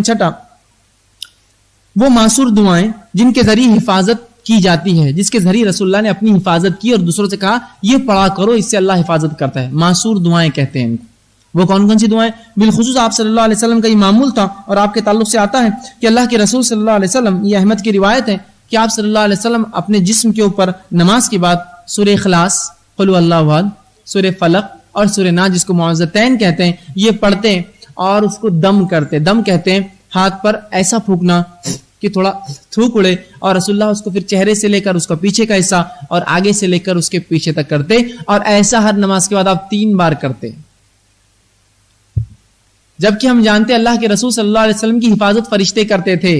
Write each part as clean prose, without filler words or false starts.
چھٹا وہ معصور دعائیں جن کے ذریعے حفاظت کی جاتی ہے، جس کے ذریعے رسول اللہ نے اپنی حفاظت کی اور دوسروں سے کہا یہ پڑھا کرو، اس سے اللہ حفاظت کرتا ہے. معصور دعائیں کہتے ہیں ان کو. وہ کون کون سی دعائیں؟ بالخصوص آپ صلی اللہ علیہ وسلم کا یہ معمول تھا اور آپ کے تعلق سے آتا ہے کہ اللہ کے رسول صلی اللہ علیہ وسلم، یہ احمد کی روایت ہے کہ آپ صلی اللہ علیہ وسلم اپنے جسم کے اوپر نماز کے بعد سورہ اخلاص، قل اللہ احد، سورہ فلق اور سورہ ناس جس کو معوذتین کہتے ہیں یہ پڑھتے ہیں اور اس کو دم کرتے. دم کہتے ہیں ہاتھ پر ایسا پھونکنا کہ تھوڑا تھوک اڑے، اور رسول اللہ اس کو پھر چہرے سے لے کر اس کا پیچھے کا حصہ اور آگے سے لے کر اس کے پیچھے تک کرتے، اور ایسا ہر نماز کے بعد آپ 3 بار کرتے. جبکہ ہم جانتے اللہ کے رسول صلی اللہ علیہ وسلم کی حفاظت فرشتے کرتے تھے،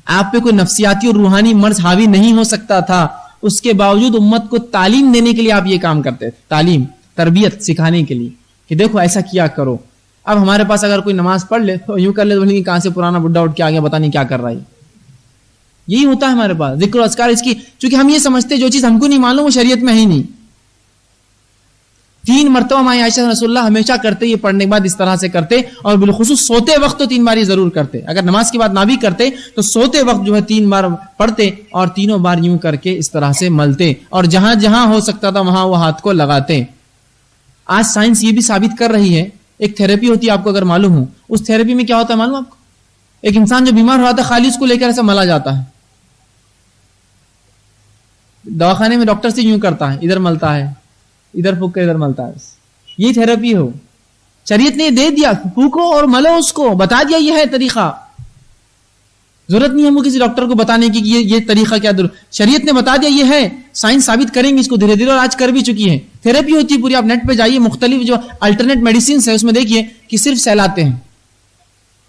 آپ پہ کوئی نفسیاتی اور روحانی مرض حاوی نہیں ہو سکتا تھا. اس کے باوجود امت کو تعلیم دینے کے لیے آپ یہ کام کرتے تھے، تعلیم تربیت سکھانے کے لیے کہ دیکھو ایسا کیا کرو. اب ہمارے پاس اگر کوئی نماز پڑھ لے تو یوں کر لے تو بولیں گے کہاں سے پرانا بڈھا اٹھ کے آ گیا، پتہ نہیں کیا کر رہا ہے. یہی ہوتا ہے ہمارے پاس ذکر و اذکار اس کی، چونکہ ہم یہ سمجھتے جو چیز ہم کو نہیں معلوم وہ شریعت میں ہے ہی نہیں. 3 مرتبہ ماں عائشہ رسول اللہ ہمیشہ کرتے، یہ پڑھنے کے بعد اس طرح سے کرتے، اور بالخصوص سوتے وقت تو 3 بار یہ ضرور کرتے. اگر نماز کے بعد نہ بھی کرتے تو سوتے وقت جو ہے 3 بار پڑھتے اور تینوں بار یوں کر کے اس طرح سے ملتے، اور جہاں جہاں ہو سکتا تھا وہاں وہ ہاتھ کو لگاتے. آج سائنس یہ بھی ثابت کر رہی ہے، ایک تھراپی ہوتی ہے آپ کو اگر معلوم ہو، اس تھراپی میں کیا ہوتا ہے معلوم آپ کو؟ ایک انسان جو بیمار ہو رہا تھا خالی اس کو لے کر ایسا ملا جاتا ہے. دواخانے میں ڈاکٹر سے یوں کرتا ہے، ادھر ملتا ہے، ادھر پھونک کر ادھر ملتا ہے. یہ تھراپی ہو، شریعت نے دے دیا، پھونکو اور ملو، اس کو بتا دیا یہ ہے طریقہ. ضرورت نہیں ہم کو کسی ڈاکٹر کو بتانے کی کہ یہ طریقہ کیا شریعت نے بتا دیا یہ ہے. سائنس ثابت کریں گے اس کو دھیرے دھیرے، اور آج کر بھی چکی ہے. تھراپی ہوتی ہے پوری، آپ نیٹ پہ جائیے، مختلف جو الٹرنیٹ میڈیسنس ہے اس میں دیکھیے کہ صرف سہلاتے ہیں،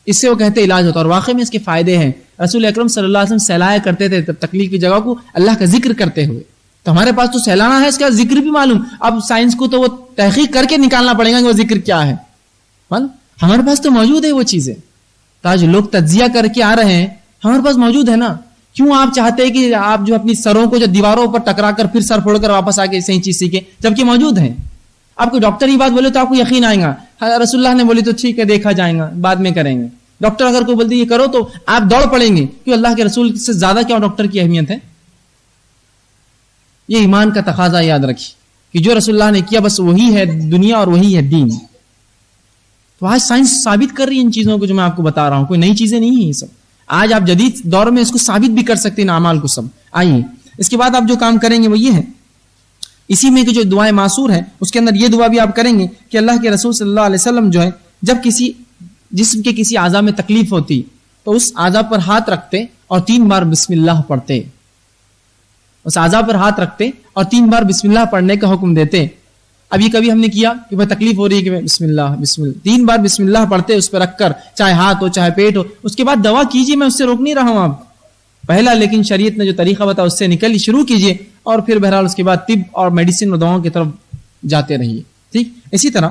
اس سے وہ کہتے علاج ہوتا ہے، اور واقعی میں اس کے فائدے ہیں. رسول اکرم صلی اللہ علیہ وسلم سہلایا کرتے تھے تکلیف کی جگہ کو اللہ کا ذکر کرتے ہوئے. تو ہمارے پاس تو سہلانا ہے، اس کا ذکر بھی معلوم. اب سائنس کو تو وہ تحقیق کر کے نکالنا پڑے گا کہ وہ ذکر کیا ہے. ہمارے پاس تو موجود ہے وہ چیزیں، تاج لوگ تجزیہ کر کے آ رہے ہیں، ہمارے پاس موجود ہے نا. کیوں آپ چاہتے ہیں کہ آپ جو اپنی سروں کو جو دیواروں پر ٹکرا کر پھر سر پھوڑ کر واپس آ کے صحیح چیز سیکھیں جبکہ موجود ہیں؟ آپ کو ڈاکٹر یہ بات بولے تو آپ کو یقین آئے گا، رسول اللہ نے بولی تو ٹھیک ہے دیکھا جائے گا بعد میں کریں گے. ڈاکٹر اگر کوئی بولتے یہ کرو تو آپ دوڑ پڑیں گے، کیوں اللہ کے رسول سے زیادہ کیا ڈاکٹر کی اہمیت ہے. یہ ایمان کا تقاضا یاد رکھیے کہ جو رسول اللہ نے کیا بس وہی ہے دنیا اور وہی ہے دین. تو آج سائنس ثابت کر رہی ہے ان چیزوں کو جو میں آپ کو بتا رہا ہوں، کوئی نئی چیزیں نہیں ہیں یہ سب. آج آپ جدید دور میں اس کو ثابت بھی کر سکتے ہیں اعمال کو سب. آئیے اس کے بعد آپ جو کام کریں گے وہ یہ ہے، اسی میں کہ جو دعائیں معصور ہیں اس کے اندر یہ دعا بھی آپ کریں گے کہ اللہ کے رسول صلی اللہ علیہ وسلم جو ہے جب کسی جسم کے کسی اعضاء میں تکلیف ہوتی تو اس اعضاء پر ہاتھ رکھتے اور 3 بار بسم اللہ پڑھتے. اس اعضاء پر ہاتھ رکھتے اور 3 بار بسم اللہ پڑھنے کا حکم دیتے. اب یہ کبھی ہم نے کیا کہ بھائی تکلیف ہو رہی ہے کہ بسم اللہ بسم اللہ 3 بار بسم اللہ پڑھتے اس پہ رکھ کر، چاہے ہاتھ ہو چاہے پیٹ ہو. اس کے بعد دوا کیجیے، میں اس سے روک نہیں رہا ہوں آپ پہلا، لیکن شریعت نے جو طریقہ بتا اس سے نکل شروع کیجیے، اور پھر بہرحال اس کے بعد طب اور میڈیسن اور دواؤں کی طرف جاتے رہیے. ٹھیک اسی طرح